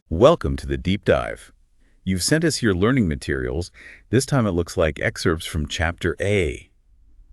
Welcome to the deep dive. You've sent us your learning materials. This time it looks like excerpts from Chapter A.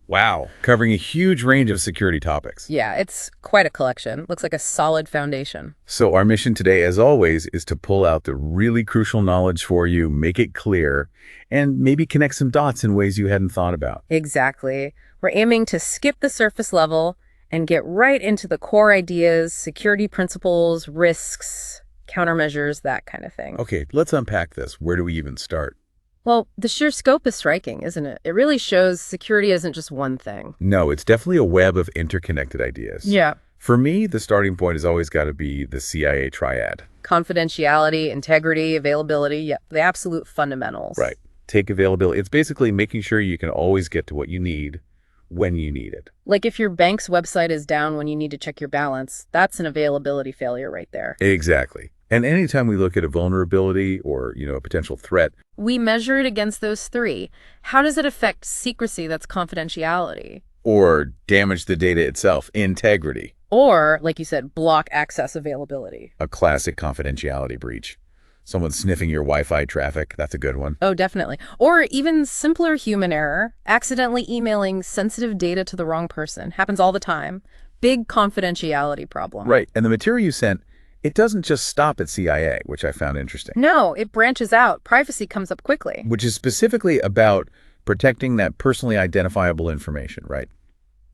Wow, covering a huge range of security topics. Yeah, it's quite a collection. Looks like a solid foundation. So our mission today, as always, is to pull out the really crucial knowledge for you, make it clear, and maybe connect some dots in ways you hadn't thought about. Exactly. We're aiming to skip the surface level and get right into the core ideas, security principles, risks, countermeasures, that kind of thing. Okay, let's unpack this. Where do we even start? Well, the sheer scope is striking, isn't it? It really shows security isn't just one thing. No, it's definitely a web of interconnected ideas. Yeah. For me, the starting point has always got to be the CIA triad. Confidentiality, integrity, availability, yeah, the absolute fundamentals. Right. Take availability. It's basically making sure you can always get to what you need when you need it. Like if your bank's website is down when you need to check your balance, that's an availability failure right there. Exactly. And anytime we look at a vulnerability or, a potential threat, We measure it against those three. How does it affect secrecy, that's confidentiality? or damage the data itself, integrity, Or, like you said, block access availability. a classic confidentiality breach. Someone sniffing your Wi-Fi traffic, that's a good one. Oh, definitely. Or even simpler human error, accidentally emailing sensitive data to the wrong person. Happens all the time. Big confidentiality problem. Right. And the material you sent, it doesn't just stop at CIA, which I found interesting, No, it branches out. Privacy comes up quickly. which is specifically about protecting that personally identifiable information, right?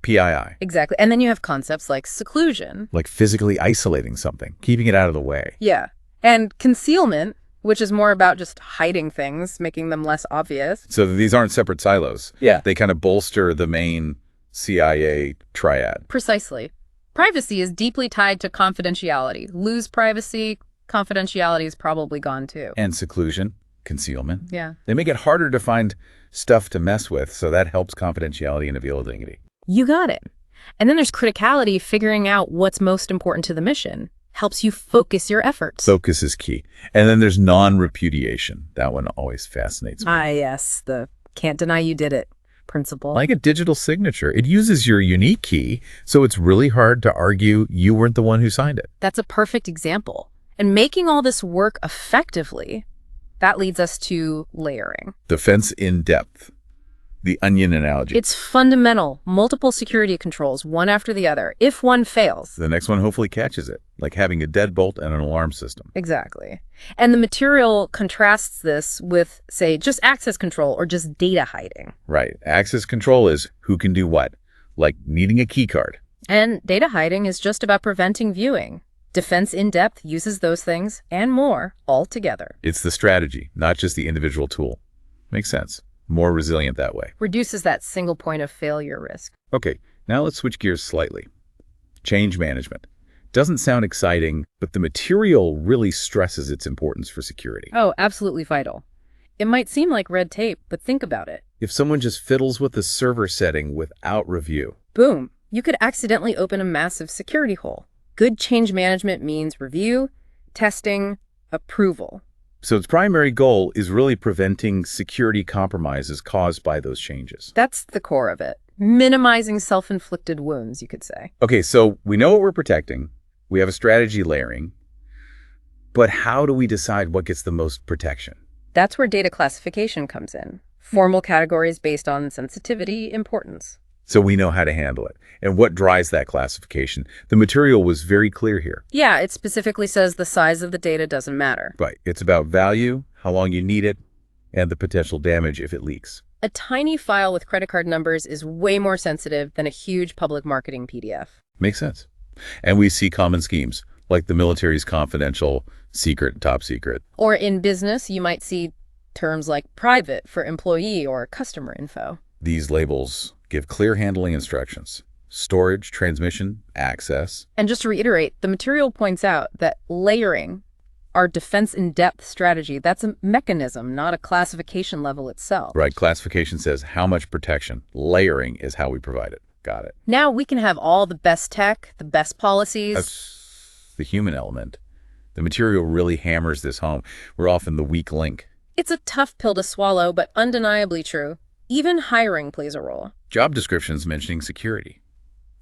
PII. Exactly. And then you have concepts like seclusion. Like physically isolating something, keeping it out of the way. Yeah. And concealment, which is more about just hiding things, making them less obvious. So these aren't separate silos. Yeah. They kind of bolster the main CIA triad. Precisely. Privacy is deeply tied to confidentiality. Lose privacy, confidentiality is probably gone too. And seclusion, concealment. Yeah. They make it harder to find stuff to mess with, so that helps confidentiality and availability. You got it. And then there's criticality, figuring out what's most important to the mission. Helps you focus your efforts. Focus is key. And then there's non-repudiation. That one always fascinates me. Yes, the can't deny you did it principle. Like a digital signature, it uses your unique key, so it's really hard to argue you weren't the one who signed it. That's a perfect example. And making all this work effectively, that leads us to layering. Defense in depth. The onion analogy. It's fundamental. Multiple security controls, one after the other. If one fails. The next one hopefully catches it, like having a deadbolt and an alarm system. Exactly. And the material contrasts this with, say, just access control or just data hiding. Right. Access control is who can do what, like needing a key card. And data hiding is just about preventing viewing. Defense in depth uses those things and more all together. It's the strategy, not just the individual tool. Makes sense. More resilient that way. Reduces that single point of failure risk. Okay, now let's switch gears slightly. Change management. Doesn't sound exciting, but the material really stresses its importance for security. Oh, absolutely vital. It might seem like red tape, but think about it. If someone just fiddles with the server setting without review, Boom, you could accidentally open a massive security hole. Good change management means review, testing, approval. so its primary goal is really preventing security compromises caused by those changes. That's the core of it. Minimizing self-inflicted wounds, you could say. Okay, so we know what we're protecting. We have a strategy layering. But how do we decide what gets the most protection? That's where data classification comes in. Formal categories based on sensitivity, importance. So we know how to handle it. And what drives that classification? The material was very clear here. Yeah, it specifically says the size of the data doesn't matter. Right. It's about value, how long you need it, and the potential damage if it leaks. A tiny file with credit card numbers is way more sensitive than a huge public marketing PDF. Makes sense. And we see common schemes, like the military's confidential, secret, top secret. Or in business, you might see terms like private for employee or customer info. These labels give clear handling instructions. Storage, transmission, access. And just to reiterate, the material points out that layering, our defense in-depth strategy, that's a mechanism, not a classification level itself. Right. Classification says how much protection. Layering is how we provide it. Got it. Now we can have all the best tech, the best policies. That's the human element. The material really hammers this home. We're often the weak link. It's a tough pill to swallow, but undeniably true. Even hiring plays a role. Job descriptions mentioning security.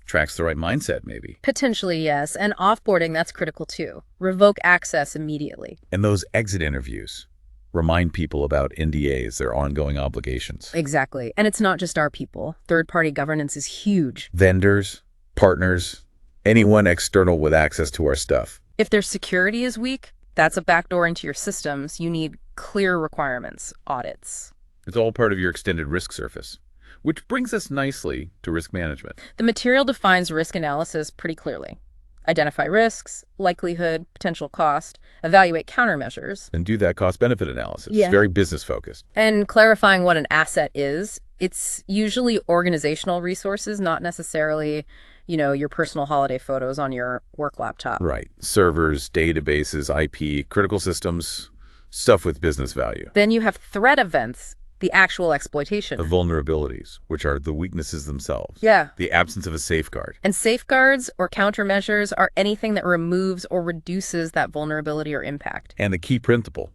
Tracks the right mindset, maybe. Potentially, yes. And offboarding, that's critical too. Revoke access immediately. And those exit interviews remind people about NDAs, their ongoing obligations. Exactly. And it's not just our people. Third-party governance is huge. Vendors, partners, anyone external with access to our stuff. If their security is weak, that's a backdoor into your systems. You need clear requirements, audits. It's all part of your extended risk surface. Which brings us nicely to risk management. The material defines risk analysis pretty clearly. Identify risks, likelihood, potential cost, evaluate countermeasures. And do that cost-benefit analysis. Yeah. Very business-focused. And clarifying what an asset is. It's usually organizational resources, not necessarily, your personal holiday photos on your work laptop. Right. Servers, databases, IP, critical systems, stuff with business value. Then you have threat events, the actual exploitation. The vulnerabilities, which are the weaknesses themselves. Yeah. The absence of a safeguard. And safeguards or countermeasures are anything that removes or reduces that vulnerability or impact. And the key principle,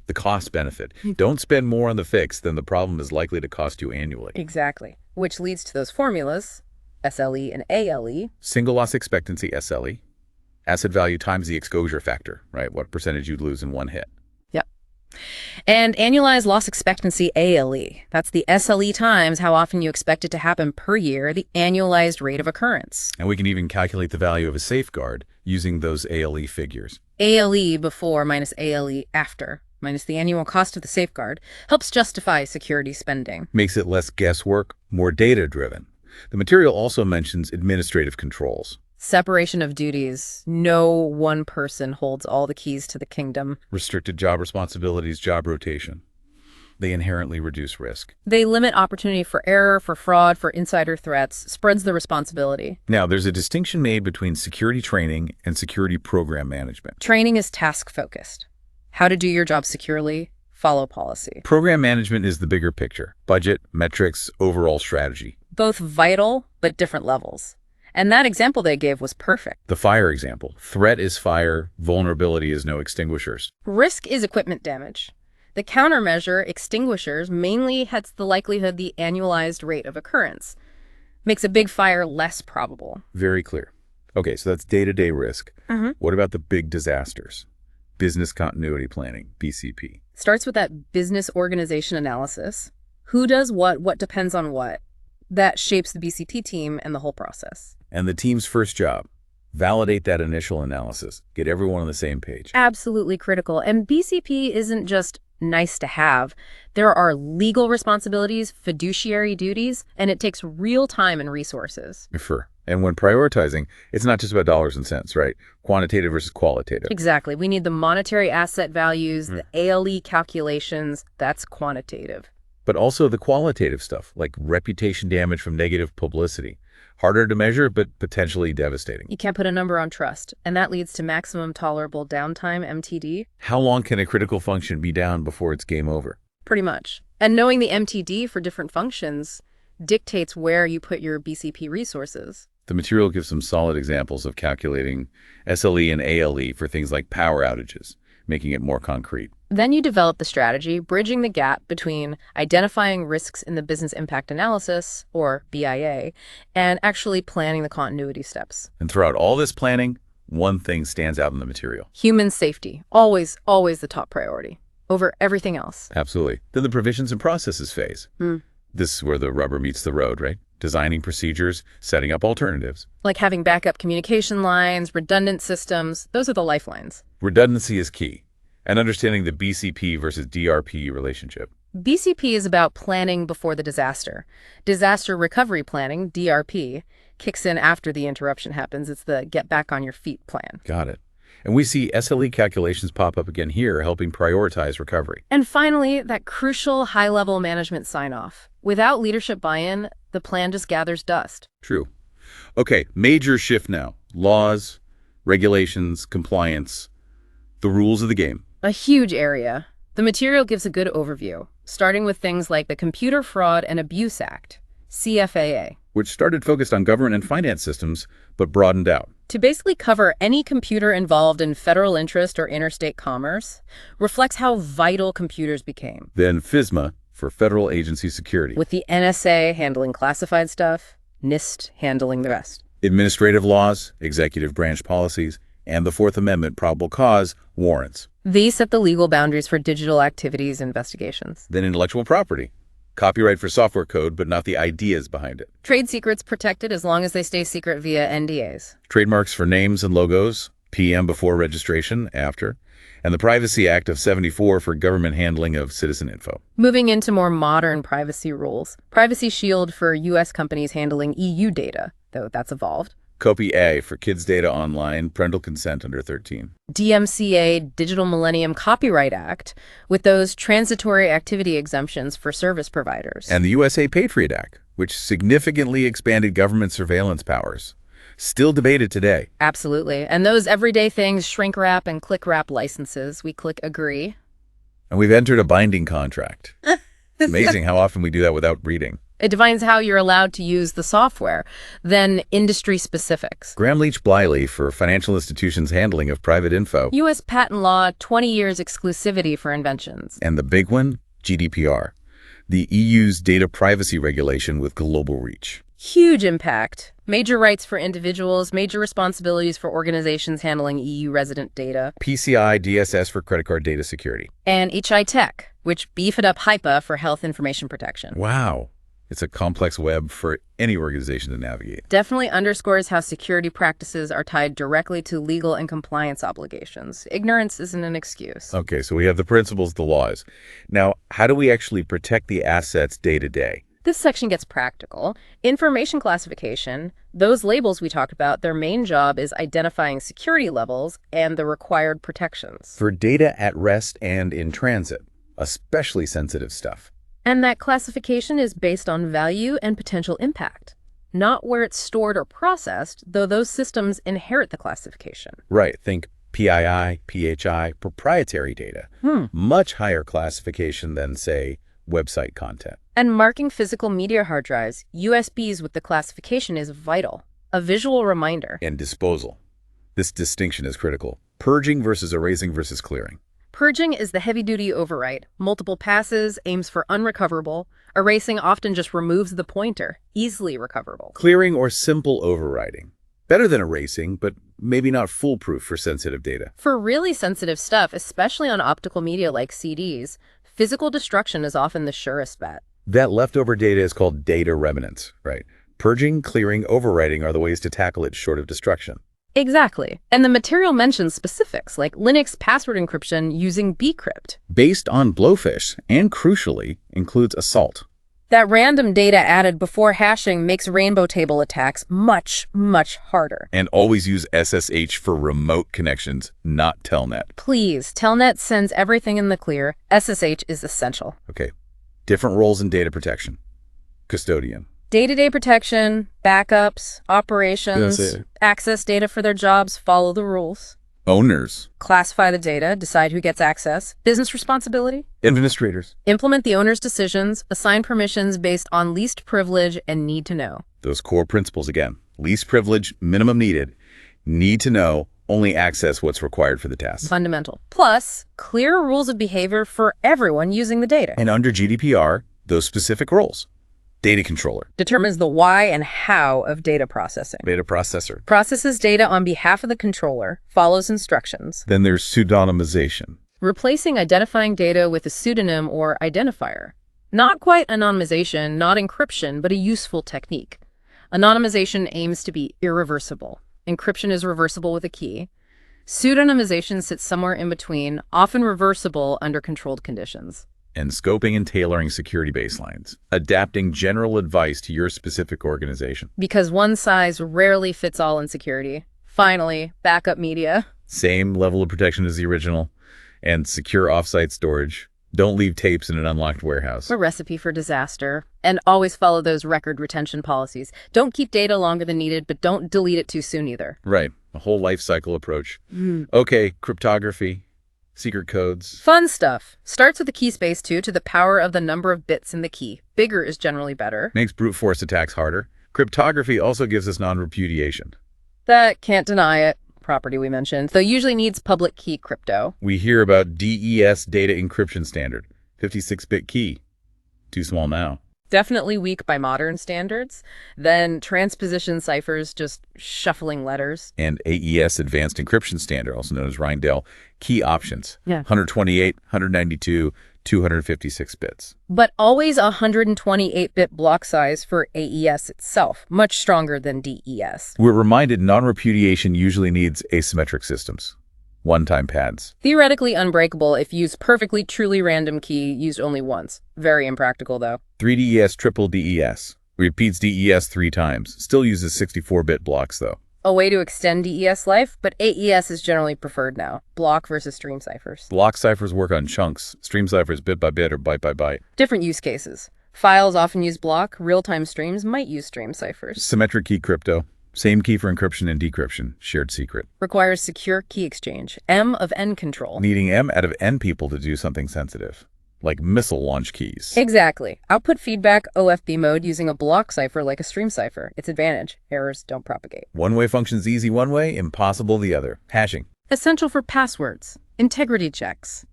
the cost benefit. Don't spend more on the fix than the problem is likely to cost you annually. Exactly. Which leads to those formulas, SLE and ALE. Single loss expectancy, SLE. Asset value times the exposure factor, right? What percentage you'd lose in one hit. Yep. And annualized loss expectancy, ALE. That's the SLE times how often you expect it to happen per year, the annualized rate of occurrence. And we can even calculate the value of a safeguard using those ALE figures. ALE before minus ALE after, minus the annual cost of the safeguard, helps justify security spending. Makes it less guesswork, more data-driven. The material also mentions administrative controls. Separation of duties. No one person holds all the keys to the kingdom. Restricted job responsibilities, job rotation. They inherently reduce risk. They limit opportunity for error, for fraud, for insider threats, spreads the responsibility. Now, there's a distinction made between security training and security program management. Training is task-focused. How to do your job securely, follow policy. Program management is the bigger picture. Budget, metrics, overall strategy. Both vital, but different levels. And that example they gave was perfect. The fire example. Threat is fire, vulnerability is no extinguishers. Risk is equipment damage. The countermeasure, extinguishers, mainly hits the likelihood the annualized rate of occurrence. Makes a big fire less probable. Very clear. Okay, so that's day-to-day risk. What about the big disasters? Business continuity planning, BCP. Starts with that business organization analysis. Who does what depends on what. That shapes the BCP team and the whole process. And the team's first job, validate that initial analysis. Get everyone on the same page. Absolutely critical. And BCP isn't just nice to have. There are legal responsibilities, fiduciary duties, and it takes real time and resources. Sure. And when prioritizing, it's not just about dollars and cents, right? Quantitative versus qualitative. Exactly. We need the monetary asset values, the ALE calculations. That's quantitative. But also the qualitative stuff, like reputation damage from negative publicity. Harder to measure, but potentially devastating. You can't put a number on trust, and that leads to maximum tolerable downtime, MTD. How long can a critical function be down before it's game over? Pretty much. And knowing the MTD for different functions dictates where you put your BCP resources. The material gives some solid examples of calculating SLE and ALE for things like power outages, making it more concrete. Then you develop the strategy, bridging the gap between identifying risks in the business impact analysis, or BIA, and actually planning the continuity steps. And throughout all this planning, one thing stands out in the material. Human safety. Always, always the top priority. Over everything else. Absolutely. Then the provisions and processes phase. This is where the rubber meets the road, right? Designing procedures, setting up alternatives. Like having backup communication lines, redundant systems. Those are the lifelines. Redundancy is key. And understanding the BCP versus DRP relationship. BCP is about planning before the disaster. Disaster recovery planning, DRP, kicks in after the interruption happens. It's the get back on your feet plan. Got it. And we see SLE calculations pop up again here, helping prioritize recovery. And finally, that crucial high-level management sign-off. Without leadership buy-in, the plan just gathers dust. True. Okay, major shift now. Laws, regulations, compliance, the rules of the game. A huge area. The material gives a good overview, starting with things like the Computer Fraud and Abuse Act, CFAA, which started focused on government and finance systems, but broadened out. to basically cover any computer involved in federal interest or interstate commerce, reflects how vital computers became. Then FISMA for Federal Agency Security. With the NSA handling classified stuff, NIST handling the rest. Administrative laws, executive branch policies, and the Fourth Amendment probable cause warrants. These set the legal boundaries for digital activities investigations. Then intellectual property. Copyright for software code, but not the ideas behind it. Trade secrets protected as long as they stay secret via NDAs. Trademarks for names and logos, PM before registration, after. And the Privacy Act of '74 for government handling of citizen info. Moving into more modern privacy rules. Privacy Shield for U.S. companies handling EU data, though that's evolved. COPI A for kids' data online, parental consent under 13. DMCA, Digital Millennium Copyright Act, with those transitory activity exemptions for service providers. And the USA Patriot Act, which significantly expanded government surveillance powers. Still debated today. Absolutely. And those everyday things, shrink wrap and click wrap licenses, we click agree. And we've entered a binding contract. It's amazing how often we do that without reading. It defines how you're allowed to use the software, then industry specifics. Graham Leach Bliley for financial institutions' handling of private info. U.S. patent law, 20 years exclusivity for inventions. And the big one, GDPR, the EU's data privacy regulation with global reach. Huge impact. Major rights for individuals, major responsibilities for organizations handling EU resident data. PCI DSS for credit card data security. And HI Tech, which beefed up HIPAA for health information protection. Wow. It's a complex web for any organization to navigate. Definitely underscores how security practices are tied directly to legal and compliance obligations. Ignorance isn't an excuse. Okay, so we have the principles, the laws. Now, how do we actually protect the assets day to day? This section gets practical. Information classification, those labels we talked about, their main job is identifying security levels and the required protections. For data at rest and in transit, especially sensitive stuff. And that classification is based on value and potential impact, not where it's stored or processed, though those systems inherit the classification. Right. Think PII, PHI, proprietary data. Much higher classification than, say, website content. And marking physical media hard drives, USBs with the classification is vital, a visual reminder. And disposal. This distinction is critical. Purging versus erasing versus clearing. Purging is the heavy-duty overwrite. Multiple passes, aims for unrecoverable. Erasing often just removes the pointer, easily recoverable. Clearing or simple overwriting. Better than erasing, but maybe not foolproof for sensitive data. For really sensitive stuff, especially on optical media like CDs, physical destruction is often the surest bet. That leftover data is called data remnants, right? Purging, clearing, overwriting are the ways to tackle it short of destruction. Exactly. And the material mentions specifics like Linux password encryption using bcrypt. Based on Blowfish, and crucially, includes assault. That random data added before hashing makes rainbow table attacks much, much harder. And always use SSH for remote connections, not Telnet. Please, Telnet sends everything in the clear. SSH is essential. Okay, different roles in data protection. Custodian. Day-to-day protection, backups, operations, access data for their jobs, follow the rules. Owners. Classify the data, decide who gets access. Business responsibility. Administrators. Implement the owner's decisions, assign permissions based on least privilege and need to know. Those core principles again. Least privilege, minimum needed. Need to know, only access what's required for the task. Fundamental. Plus, clear rules of behavior for everyone using the data. And under GDPR, those specific roles. Data controller. Determines the why and how of data processing. Data processor. Processes data on behalf of the controller, follows instructions. Then there's pseudonymization. Replacing identifying data with a pseudonym or identifier. Not quite anonymization, not encryption, but a useful technique. Anonymization aims to be irreversible. Encryption is reversible with a key. Pseudonymization sits somewhere in between, often reversible under controlled conditions. And scoping and tailoring security baselines, adapting general advice to your specific organization. Because one size rarely fits all in security. Finally, backup media. Same level of protection as the original, and secure offsite storage. Don't leave tapes in an unlocked warehouse. A recipe for disaster. And always follow those record retention policies. Don't keep data longer than needed, but don't delete it too soon either. Right, a whole life cycle approach. Okay, cryptography. Secret codes. Fun stuff. Starts with the key space 2 to the power of the number of bits in the key. Bigger is generally better. Makes brute force attacks harder. Cryptography also gives us non-repudiation. That can't deny it. Property we mentioned, though usually needs public key crypto. We hear about DES data encryption standard. 56-bit key. Too small now. definitely weak by modern standards. Then transposition ciphers, just shuffling letters. And AES Advanced Encryption Standard, also known as Rindell, key options. Yeah. 128, 192, 256 bits. But always a 128-bit block size for AES itself, much stronger than DES. We're reminded non-repudiation usually needs asymmetric systems. One-time pads. Theoretically unbreakable if used perfectly, truly random key used only once. Very impractical, though. 3DES triple DES. Repeats DES 3 times. Still uses 64-bit blocks, though. A way to extend DES life, but AES is generally preferred now. Block versus stream ciphers. Block ciphers work on chunks. Stream ciphers bit by bit or byte by byte. Different use cases. Files often use block. Real-time streams might use stream ciphers. Symmetric key crypto. Same key for encryption and decryption. Shared secret. Requires secure key exchange. M of N control. Needing M out of N people to do something sensitive. Like missile launch keys. Exactly. Output feedback OFB mode using a block cipher like a stream cipher. Its advantage. Errors don't propagate. One-way functions easy one way, impossible the other. Hashing. Essential for passwords. Integrity checks.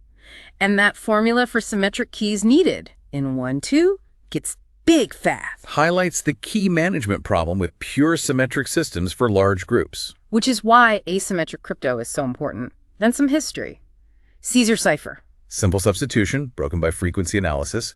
And that formula for symmetric keys needed in 1-2 gets big fast. Highlights the key management problem with pure symmetric systems for large groups. Which is why asymmetric crypto is so important. Then some history. Caesar cipher. Simple substitution, broken by frequency analysis.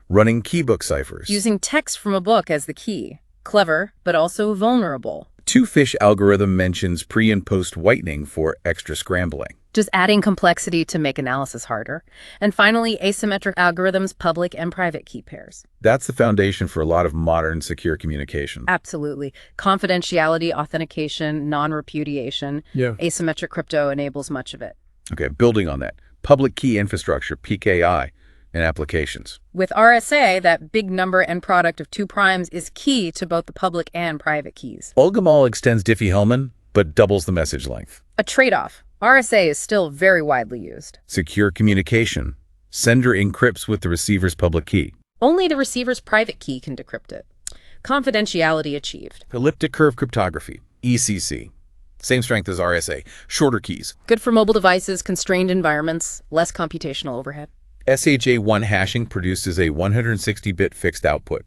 Running keybook ciphers. Using text from a book as the key. Clever, but also vulnerable. Two-fish algorithm mentions pre- and post-whitening for extra scrambling. Just adding complexity to make analysis harder. And finally, asymmetric algorithms, public and private key pairs. That's the foundation for a lot of modern secure communication. Absolutely. Confidentiality, authentication, non-repudiation. Yeah. Asymmetric crypto enables much of it. Okay, building on that. Public key infrastructure, PKI, and applications. With RSA, that big number and product of 2 primes is key to both the public and private keys. Olgamal extends Diffie-Hellman, but doubles the message length. A trade-off. RSA is still very widely used. Secure communication. Sender encrypts with the receiver's public key. Only the receiver's private key can decrypt it. Confidentiality achieved. Elliptic curve cryptography, ECC. Same strength as RSA. Shorter keys. Good for mobile devices, constrained environments, less computational overhead. SHA-1 hashing produces a 160-bit fixed output.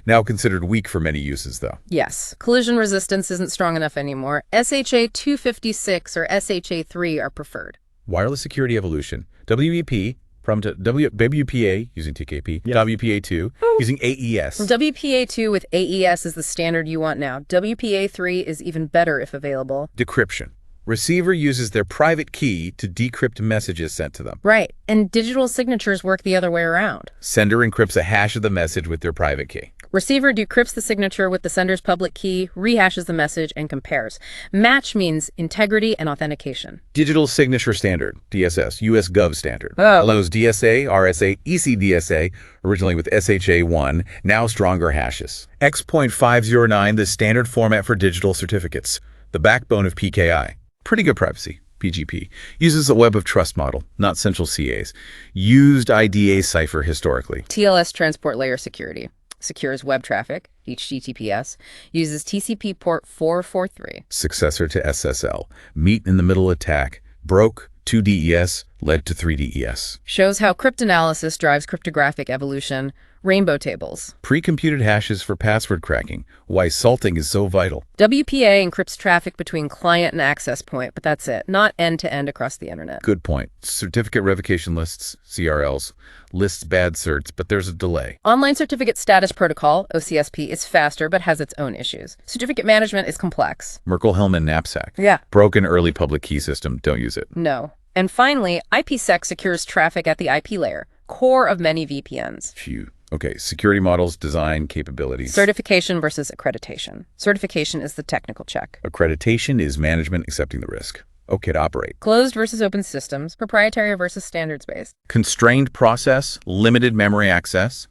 Now considered weak for many uses, though. Yes, collision resistance isn't strong enough anymore. SHA-256 or SHA-3 are preferred. Wireless security evolution. WEP, WPA using TKP, yes. WPA2 using AES. WPA2 with AES is the standard you want now. WPA3 is even better if available. Decryption. Receiver uses their private key to decrypt messages sent to them. Right, and digital signatures work the other way around. Sender encrypts a hash of the message with their private key. Receiver decrypts the signature with the sender's public key, rehashes the message, and compares. Match means integrity and authentication. Digital Signature Standard, DSS, US Gov Standard. Allows DSA, RSA, ECDSA, originally with SHA-1, now stronger hashes. X.509, the standard format for digital certificates, the backbone of PKI. Pretty good privacy. PGP. Uses a web of trust model, not central CAs. Used IDA cipher historically. TLS transport layer security. Secures web traffic, HTTPS, uses TCP port 443. Successor to SSL. Meet in the middle attack. Broke 2 DES, led to 3 DES. Shows how cryptanalysis drives cryptographic evolution. Rainbow tables. Pre-computed hashes for password cracking. Why salting is so vital. WPA encrypts traffic between client and access point, but that's it. Not end-to-end across the internet. Good point. Certificate revocation lists, CRLs, lists bad certs, but there's a delay. Online Certificate Status Protocol, OCSP, is faster but has its own issues. Certificate management is complex. Merkel-Hellman knapsack. Yeah. Broken early public key system. Don't use it. No. And finally, IPsec secures traffic at the IP layer, core of many VPNs. Phew. Okay, security models, design, capabilities. Certification versus accreditation. Certification is the technical check. Accreditation is management accepting the risk. Okay to operate. Closed versus open systems. Proprietary versus standards-based. Constrained process, limited memory access.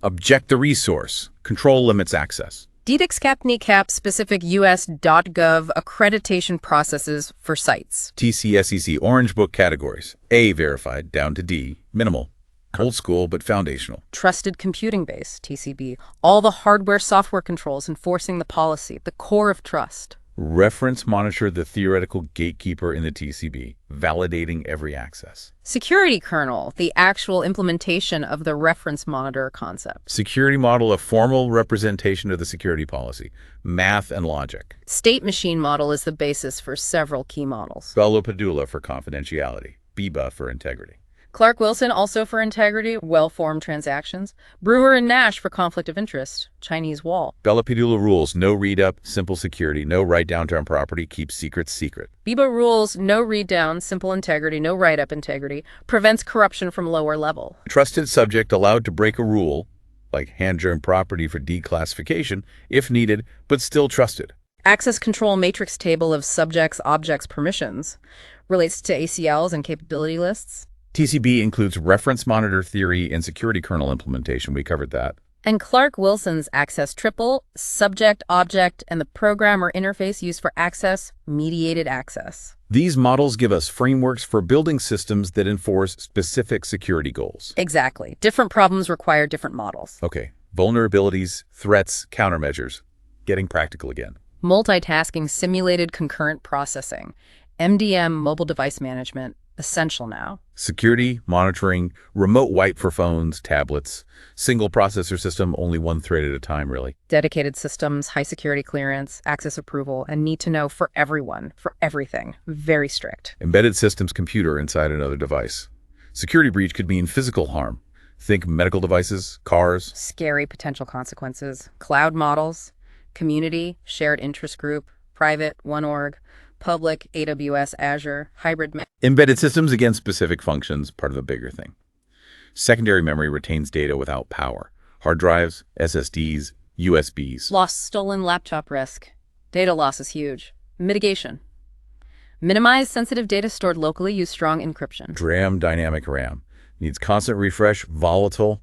Object the resource. Control limits access. DDICS-CAP specific US.gov accreditation processes for sites. TCSEC Orange Book categories. A verified, down to D, minimal. Old school, but foundational. Trusted Computing Base, TCB. All the hardware-software controls enforcing the policy, the core of trust. Reference monitor the theoretical gatekeeper in the TCB, validating every access. Security kernel, the actual implementation of the reference monitor concept. Security model, a formal representation of the security policy, math and logic. State machine model is the basis for several key models. Bello-Padula for confidentiality, BIBA for integrity. Clark-Wilson also for integrity, well-formed transactions. Brewer and Nash for conflict of interest, Chinese wall. Bello-Padula rules, no read-up, simple security, no write-down to property, keep secrets secret. BIBA rules, no read-down, simple integrity, no write-up integrity, prevents corruption from lower level. Trusted subject allowed to break a rule, like hand-germ property for declassification, if needed, but still trusted. Access control matrix table of subjects, objects, permissions relates to ACLs and capability lists. TCB includes reference monitor theory and security kernel implementation. We covered that. And Clark-Wilson's access triple, subject, object, and the program or interface used for access, mediated access. These models give us frameworks for building systems that enforce specific security goals. Exactly. Different problems require different models. Okay, vulnerabilities, threats, countermeasures. Getting practical again. Multitasking, simulated concurrent processing, MDM, mobile device management, essential now. Security, monitoring, remote wipe for phones, tablets, single processor system, only one thread at a time, really. Dedicated systems, high security clearance, access approval, and need to know for everyone, for everything. Very strict. Embedded systems computer inside another device. Security breach could mean physical harm. Think medical devices, cars. Scary potential consequences. Cloud models, community, shared interest group, private, one org, public, AWS, Azure, hybrid. Embedded systems against specific functions, part of a bigger thing. Secondary memory retains data without power. Hard drives, SSDs, USBs. Lost, stolen laptop risk. Data loss is huge. Mitigation. Minimize sensitive data stored locally, use strong encryption. DRAM, dynamic RAM. Needs constant refresh, volatile,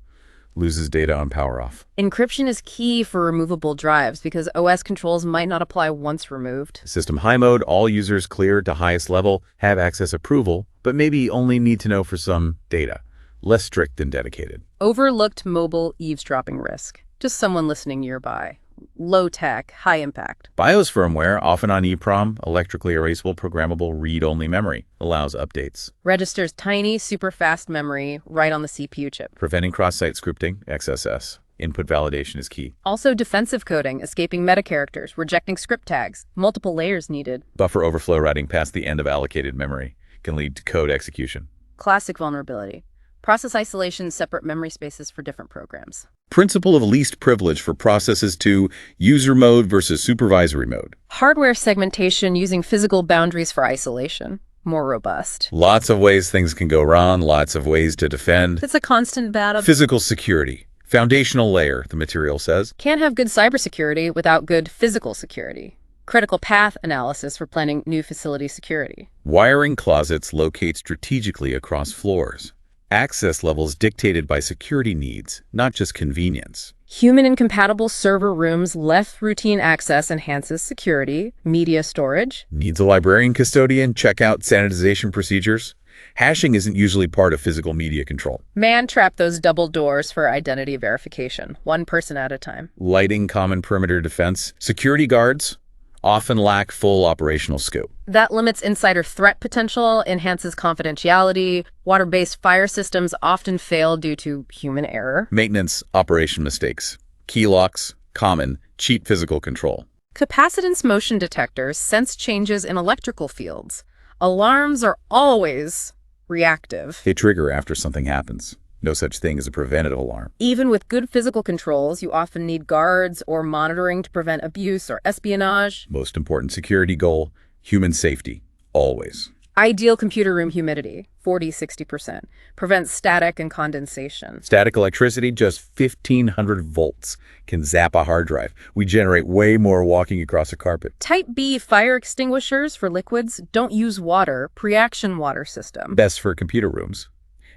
loses data on power off. Encryption is key for removable drives because OS controls might not apply once removed. System high mode, all users cleared to highest level, have access approval, but maybe only need to know for some data. Less strict than dedicated. Overlooked mobile eavesdropping risk. Just someone listening nearby. Low tech, high impact. BIOS firmware, often on EEPROM, electrically erasable, programmable, read-only memory, allows updates. Registers tiny, super fast memory right on the CPU chip. Preventing cross-site scripting, XSS. Input validation is key. Also defensive coding, escaping meta characters, rejecting script tags, multiple layers needed. Buffer overflow writing past the end of allocated memory can lead to code execution. Classic vulnerability. Process isolation, separate memory spaces for different programs. Principle of least privilege for processes to user mode versus supervisory mode. Hardware segmentation using physical boundaries for isolation. More robust. Lots of ways things can go wrong, lots of ways to defend. It's a constant battle. Physical security. Foundational layer, the material says. Can't have good cybersecurity without good physical security. Critical path analysis for planning new facility security. Wiring closets locate strategically across floors. Access levels dictated by security needs, not just convenience. Human-incompatible server rooms left routine access enhances security. Media storage. Needs a librarian custodian, checkout, sanitization procedures. Hashing isn't usually part of physical media control. Man-trap those double doors for identity verification, one person at a time. Lighting, common perimeter defense. Security guards often lack full operational scope. That limits insider threat potential, enhances confidentiality. Water-based fire systems often fail due to human error. Maintenance, operation mistakes. Key locks, common, cheap physical control. Capacitance motion detectors sense changes in electrical fields. Alarms are always reactive. They trigger after something happens. No such thing as a preventative alarm. Even with good physical controls, you often need guards or monitoring to prevent abuse or espionage. Most important security goal, human safety, always. Ideal computer room humidity, 40–60%. Prevents static and condensation. Static electricity, just 1,500 volts, can zap a hard drive. We generate way more walking across a carpet. Type B fire extinguishers for liquids don't use water, pre-action water system. Best for computer rooms.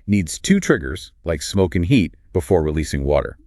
Needs 2 triggers, like smoke and heat, before releasing water.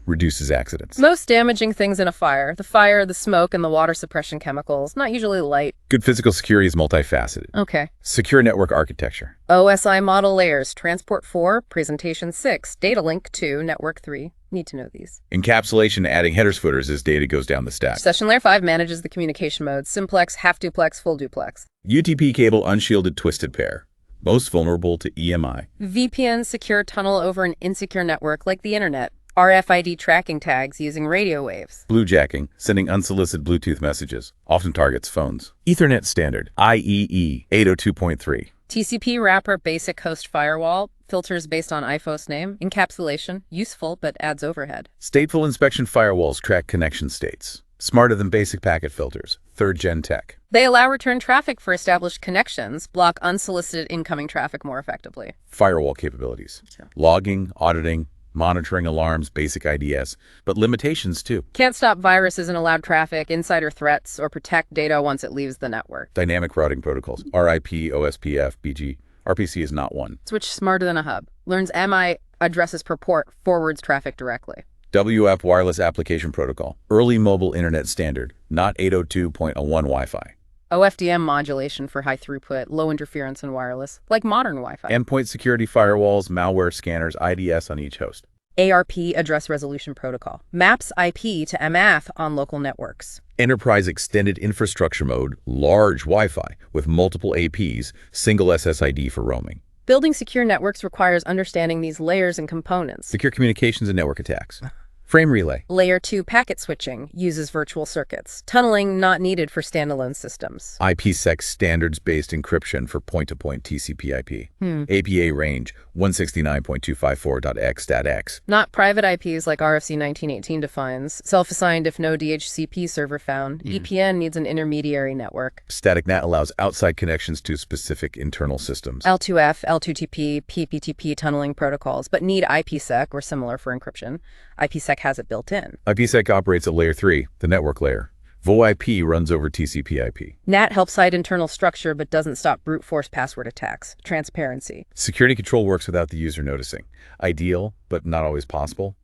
reduces accidents. Most damaging things in a fire: the fire, the smoke, and the water suppression chemicals. Not usually light. Good physical security is multifaceted. Okay. Secure network architecture. OSI model layers: transport 4, presentation 6, data link 2, network 3. Need to know these. Encapsulation, adding headers footers as data goes down the stack. Session layer 5 manages the communication modes: simplex, half duplex, full duplex. UTP cable unshielded twisted pair. Most vulnerable to EMI. VPN secure tunnel over an insecure network like the internet. RFID tracking tags using radio waves. Bluejacking, sending unsolicited Bluetooth messages, often targets phones. Ethernet standard, IEE 802.3. TCP wrapper basic host firewall. Filters based on IFOS name. Encapsulation, useful but adds overhead. Stateful inspection firewalls track connection states. Smarter than basic packet filters. 3rd gen tech. They allow return traffic for established connections, block unsolicited incoming traffic more effectively. Firewall capabilities. Logging, auditing, monitoring alarms, basic IDS, but limitations too. Can't stop viruses and allowed traffic, insider threats, or protect data once it leaves the network. Dynamic routing protocols. RIP, OSPF, BG. RPC is not one. Switch smarter than a hub. Learns MI addresses per port, forwards traffic directly. WAP wireless application protocol. Early mobile internet standard, not 802.01 Wi-Fi. OFDM modulation for high throughput, low interference and wireless, like modern Wi-Fi. Endpoint security firewalls, malware scanners, IDS on each host. ARP address resolution protocol. Maps IP to MAF on local networks. Enterprise extended infrastructure mode, large Wi-Fi with multiple APs, single SSID for roaming. Building secure networks requires understanding these layers and components. Secure communications and network attacks. Frame relay. Layer 2 packet switching uses virtual circuits. Tunneling not needed for standalone systems. IPsec standards-based encryption for point-to-point TCP/IP. APA range 169.254.x.x. Not private IPs like RFC 1918 defines. Self-assigned if no DHCP server found. EPN needs an intermediary network. Static NAT allows outside connections to specific internal systems. L2F, L2TP, PPTP tunneling protocols, but need IPsec or similar for encryption. IPsec has it built in. IPsec operates at layer 3, the network layer. VoIP runs over TCP/IP. NAT helps hide internal structure but doesn't stop brute force password attacks. Transparency. Security control works without the user noticing. Ideal, but not always possible.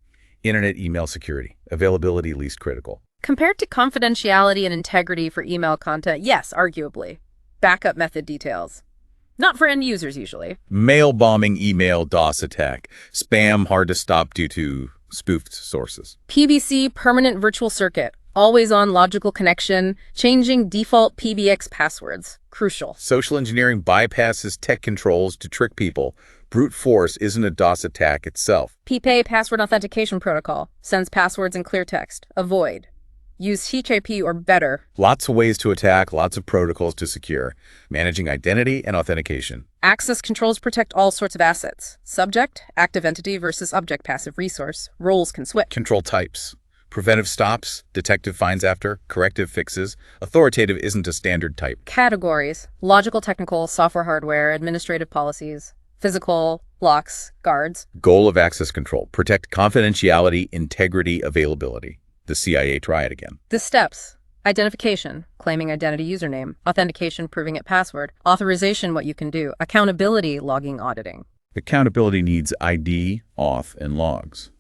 Internet email security. Availability least critical. Compared to confidentiality and integrity for email content, yes, arguably. Backup method details. Not for end users usually. Mail bombing, email, DOS attack. Spam hard to stop due to spoofed sources. PVC, permanent virtual circuit. Always on logical connection. Changing default PBX passwords. Crucial. Social engineering bypasses tech controls to trick people. Brute force isn't a DOS attack itself. PPay password authentication protocol. Sends passwords in clear text. Avoid. Use HIP or better. Lots of ways to attack, lots of protocols to secure. Managing identity and authentication. Access controls protect all sorts of assets. Subject, active entity versus object passive resource. Roles can switch. Control types. Preventive stops, detective finds after, corrective fixes. Authoritative isn't a standard type. Categories. Logical, technical, software, hardware, administrative policies. Physical, blocks, guards. Goal of access control. Protect confidentiality, integrity, availability. The CIA try it again. The steps. Identification, claiming identity username. Authentication, proving it password. Authorization, what you can do. Accountability, logging, auditing. Accountability needs ID, auth, and logs.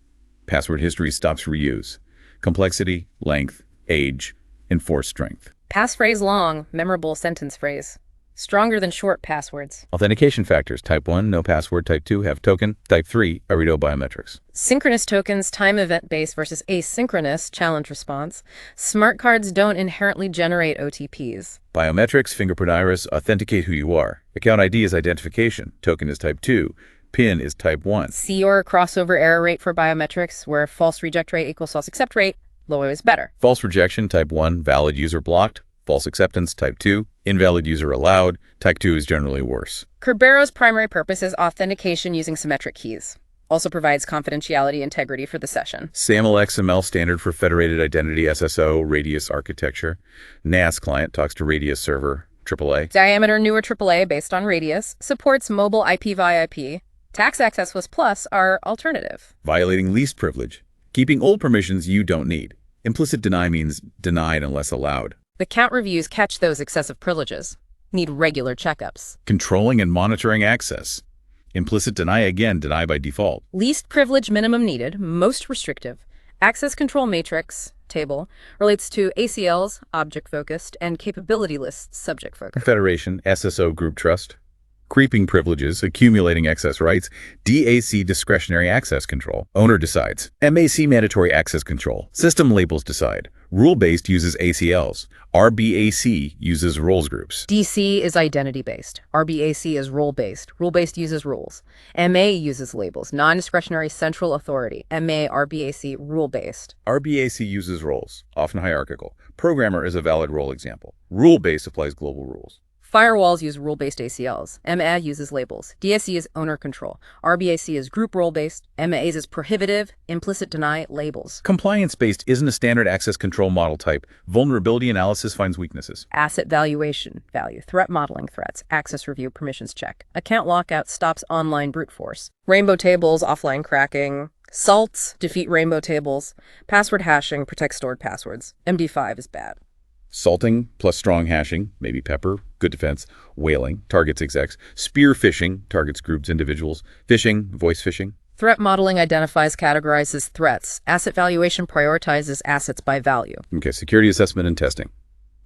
Password history stops reuse. Complexity, length, age, enforced strength. Passphrase long, memorable sentence phrase. Stronger than short passwords. Authentication factors. Type 1, no password. Type 2, have token. Type 3, Arito biometrics. Synchronous tokens, time event-based versus asynchronous, challenge response. Smart cards don't inherently generate OTPs. Biometrics, fingerprint iris, authenticate who you are. Account ID is identification. Token is type 2. PIN is type 1. COR crossover error rate for biometrics, where false reject rate equals false accept rate. Lower is better. False rejection, type 1. Valid user blocked. False acceptance, type 2. Invalid user allowed. Type 2 is generally worse. Kerbero's primary purpose is authentication using symmetric keys. Also provides confidentiality integrity for the session. SAML XML standard for federated identity SSO, Radius architecture. NAS client talks to Radius server, AAA. Diameter newer AAA based on Radius. Supports mobile IP via IP. Tax access was plus our alternative. Violating least privilege. Keeping old permissions you don't need. Implicit deny means denied unless allowed. The count reviews catch those excessive privileges. Need regular checkups. Controlling and monitoring access. Implicit deny again, deny by default. Least privilege minimum needed, most restrictive. Access control matrix table relates to ACLs, object-focused, and capability lists, subject-focused. Federation, SSO group trust. Creeping privileges, accumulating excess rights. DAC, discretionary access control. Owner decides. MAC, mandatory access control. System labels decide. Rule-based uses ACLs. RBAC uses roles groups. DC is identity-based. RBAC is role-based. Rule-based uses rules. MA uses labels. Non-discretionary central authority. MA, RBAC, rule-based. RBAC uses roles, often hierarchical. Programmer is a valid role example. Rule-based applies global rules. Firewalls use rule-based ACLs. MA uses labels. DSC is owner control. RBAC is group role-based. MAs is prohibitive, implicit deny, labels. Compliance-based isn't a standard access control model type. Vulnerability analysis finds weaknesses. Asset valuation, value. Threat modeling, threats. Access review, permissions check. Account lockout stops online brute force. Rainbow tables, offline cracking. Salts, defeat rainbow tables. Password hashing, protect stored passwords. MD5 is bad. Salting plus strong hashing, maybe pepper, good defense. Whaling targets execs. Spear phishing targets groups, individuals. Phishing, voice phishing. Threat modeling identifies, categorizes threats. Asset valuation prioritizes assets by value. Okay, security assessment and testing.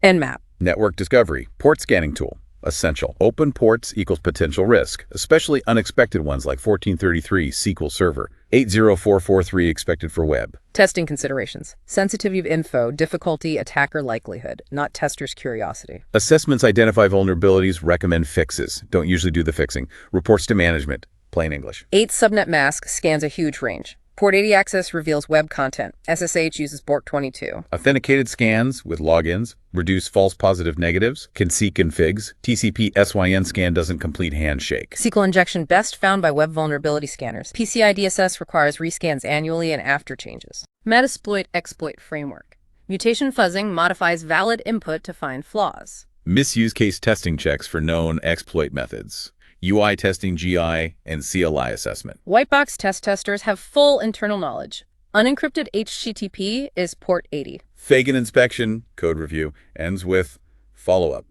Nmap. Network discovery, port scanning tool. Essential. Open ports equals potential risk, especially unexpected ones like 1433 SQL Server, 80443 expected for web. Testing considerations. Sensitivity of info, difficulty, attacker likelihood, not tester's curiosity. Assessments identify vulnerabilities, recommend fixes. Don't usually do the fixing. Reports to management. Plain English. 8 subnet mask scans a huge range. Port 80 access reveals web content. SSH uses port 22. Authenticated scans with logins reduce false positive negatives, can see configs. TCP SYN scan doesn't complete handshake. SQL injection best found by web vulnerability scanners. PCI DSS requires rescans annually and after changes. Metasploit exploit framework. Mutation fuzzing modifies valid input to find flaws. Misuse case testing checks for known exploit methods. UI testing, GI, and CLI assessment. Whitebox test testers have full internal knowledge. Unencrypted HTTP is port 80. Fagan inspection, code review, ends with follow-up.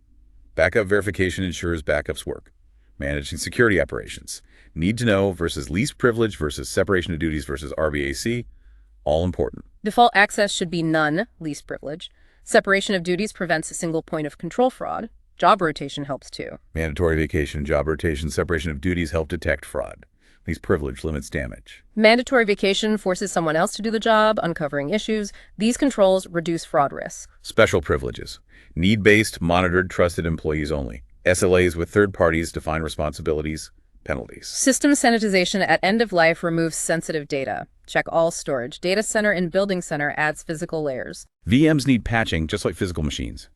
Backup verification ensures backups work. Managing security operations. Need to know versus least privilege versus separation of duties versus RBAC. All important. Default access should be none, least privilege. Separation of duties prevents a single point of control fraud. Job rotation helps too. Mandatory vacation, job rotation, separation of duties help detect fraud. Least privilege limits damage. Mandatory vacation forces someone else to do the job, uncovering issues. These controls reduce fraud risk. Special privileges. Need-based, monitored, trusted employees only. SLAs with third parties define responsibilities, penalties. System sanitization at end of life removes sensitive data. Check all storage. Data center and building center adds physical layers. VMs need patching just like physical machines.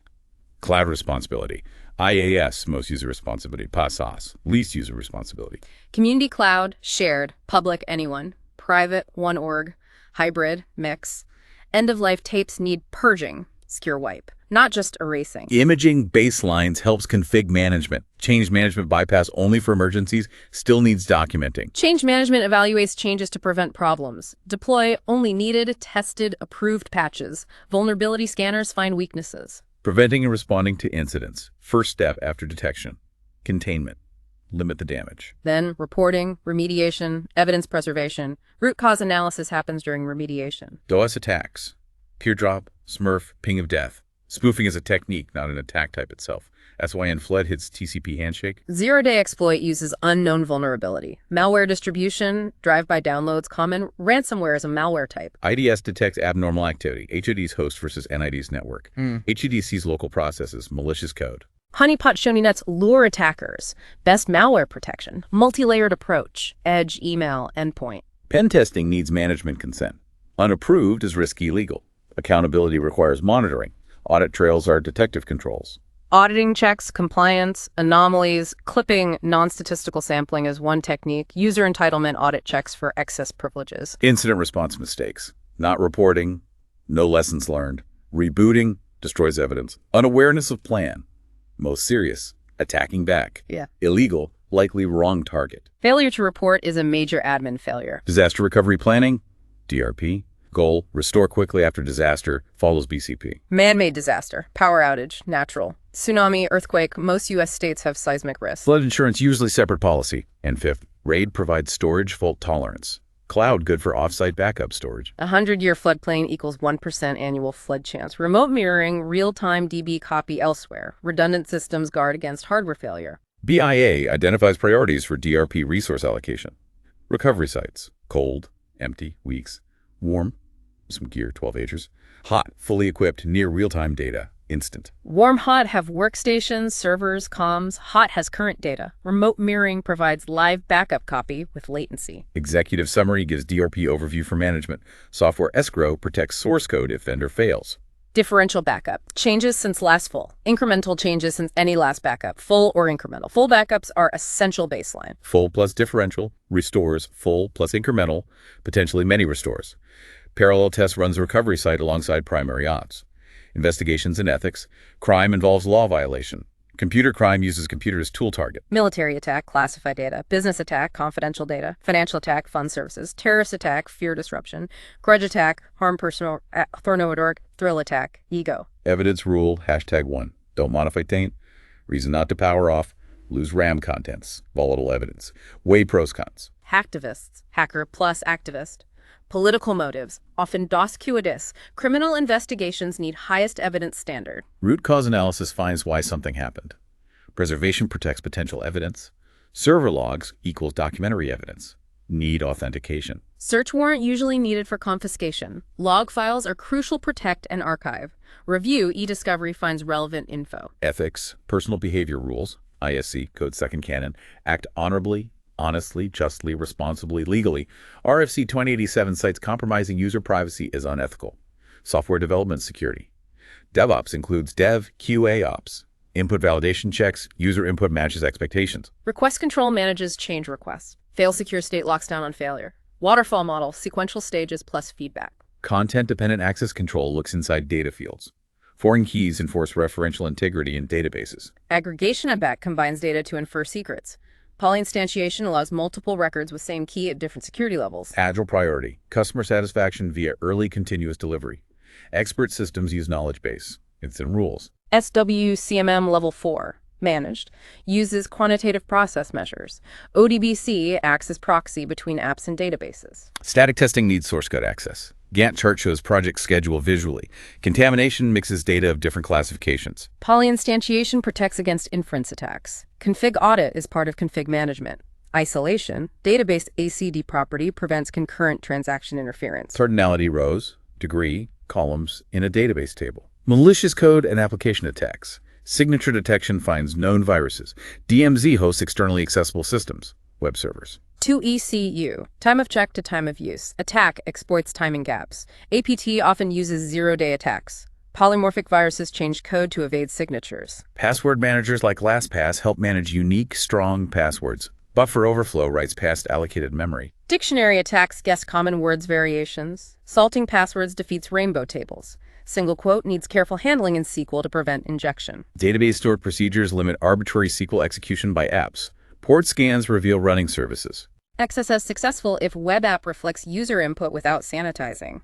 Cloud responsibility. IaaS, most user responsibility. PaaS, least user responsibility. Community cloud, shared, public, anyone. Private, one org. Hybrid, mix. End-of-life tapes need purging, secure wipe, not just erasing. Imaging baselines helps config management. Change management bypass only for emergencies still needs documenting. Change management evaluates changes to prevent problems. Deploy only needed, tested, approved patches. Vulnerability scanners find weaknesses. Preventing and responding to incidents. First step after detection. Containment. Limit the damage. Then reporting, remediation, evidence preservation. Root cause analysis happens during remediation. DOS attacks. Teardrop, Smurf, ping of death. Spoofing is a technique, not an attack type itself. SYN flood hits TCP handshake. Zero-day exploit uses unknown vulnerability. Malware distribution, drive-by downloads common. Ransomware is a malware type. IDS detects abnormal activity. HID's host versus NID's network. HID sees local processes, malicious code. Honeypot Shoney Nets lure attackers. Best malware protection. Multi-layered approach. Edge, email, endpoint. Pen testing needs management consent. Unapproved is risky legal. Accountability requires monitoring. Audit trails are detective controls. Auditing checks, compliance, anomalies, clipping, non-statistical sampling is one technique. User entitlement audit checks for excess privileges. Incident response mistakes. Not reporting. No lessons learned. Rebooting destroys evidence. Unawareness of plan. Most serious. Attacking back. Yeah. Illegal. Likely wrong target. Failure to report is a major admin failure. Disaster recovery planning. DRP. Goal, restore quickly after disaster, follows BCP. Man-made disaster, power outage, natural. Tsunami, earthquake, most U.S. states have seismic risk. Flood insurance, usually separate policy. And fifth, RAID provides storage fault tolerance. Cloud good for off-site backup storage. 100-year floodplain equals 1% annual flood chance. Remote mirroring, real-time DB copy elsewhere. Redundant systems guard against hardware failure. BIA identifies priorities for DRP resource allocation. Recovery sites: cold, empty, weeks. Warm, some gear, 12-agers. Hot, fully equipped, near real-time data, instant. Warm hot have workstations, servers, comms. Hot has current data. Remote mirroring provides live backup copy with latency. Executive summary gives DRP overview for management. Software escrow protects source code if vendor fails. Differential backup. Changes since last full. Incremental changes since any last backup. Full or incremental. Full backups are essential baseline. Full plus differential restores full plus incremental, potentially many restores. Parallel test runs a recovery site alongside primary ops. Investigations and ethics. Crime involves law violation. Computer crime uses computer as tool target. Military attack, classified data. Business attack, confidential data. Financial attack, fund services. Terrorist attack, fear disruption. Grudge attack, harm personal, thornoidorg, thrill attack, ego. Evidence rule, #1. Don't modify taint. Reason not to power off. Lose RAM contents. Volatile evidence. Weigh pros cons. Hacktivists, hacker plus activist. Political motives, often dos quidis. Criminal investigations need highest evidence standard. Root cause analysis finds why something happened. Preservation protects potential evidence. Server logs equals documentary evidence. Need authentication. Search warrant usually needed for confiscation. Log files are crucial protect and archive. Review e-discovery finds relevant info. Ethics, personal behavior rules, ISC, code second canon, act honorably, honestly, justly, responsibly, legally. RFC 2087 cites compromising user privacy as unethical. Software development security. DevOps includes Dev, QA Ops. Input validation checks, user input matches expectations. Request control manages change requests. Fail secure state locks down on failure. Waterfall model, sequential stages plus feedback. Content-dependent access control looks inside data fields. Foreign keys enforce referential integrity in databases. Aggregation at back combines data to infer secrets. Polyinstantiation allows multiple records with same key at different security levels. Agile priority, customer satisfaction via early continuous delivery. Expert systems use knowledge base. It's in rules. SWCMM Level 4, managed, uses quantitative process measures. ODBC acts as proxy between apps and databases. Static testing needs source code access. Gantt chart shows project schedule visually. Contamination mixes data of different classifications. Polyinstantiation protects against inference attacks. Config audit is part of config management. Isolation, database ACD property prevents concurrent transaction interference. Cardinality rows, degree, columns in a database table. Malicious code and application attacks. Signature detection finds known viruses. DMZ hosts externally accessible systems, web servers. 2ECU, time of check to time of use. Attack exploits timing gaps. APT often uses zero-day attacks. Polymorphic viruses change code to evade signatures. Password managers like LastPass help manage unique, strong passwords. Buffer overflow writes past allocated memory. Dictionary attacks guess common words variations. Salting passwords defeats rainbow tables. Single quote needs careful handling in SQL to prevent injection. Database stored procedures limit arbitrary SQL execution by apps. Port scans reveal running services. XSS successful if web app reflects user input without sanitizing.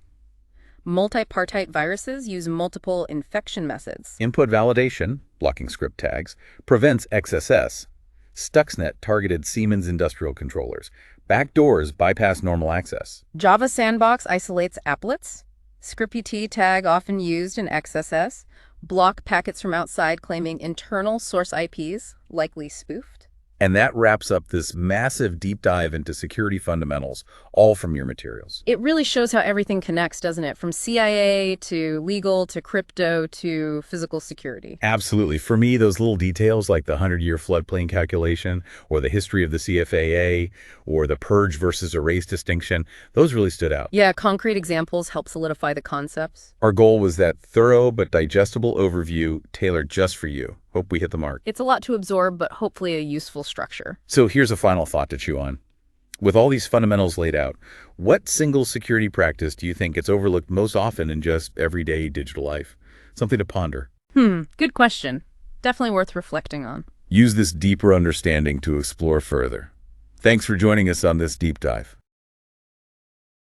Multipartite viruses use multiple infection methods. Input validation, blocking script tags, prevents XSS. Stuxnet targeted Siemens industrial controllers. Backdoors bypass normal access. Java Sandbox isolates applets. Script-UT tag often used in XSS. Block packets from outside claiming internal source IPs, likely spoofed. And that wraps up this massive deep dive into security fundamentals, all from your materials. It really shows how everything connects, doesn't it? From CIA to legal to crypto to physical security. Absolutely. For me, those little details like the 100-year floodplain calculation or the history of the CFAA or the purge versus erase distinction, those really stood out. Yeah, concrete examples help solidify the concepts. Our goal was that thorough but digestible overview tailored just for you. Hope we hit the mark. It's a lot to absorb, but hopefully a useful structure. So here's a final thought to chew on. With all these fundamentals laid out, what single security practice do you think gets overlooked most often in just everyday digital life? Something to ponder. Good question. Definitely worth reflecting on. Use this deeper understanding to explore further. Thanks for joining us on this deep dive.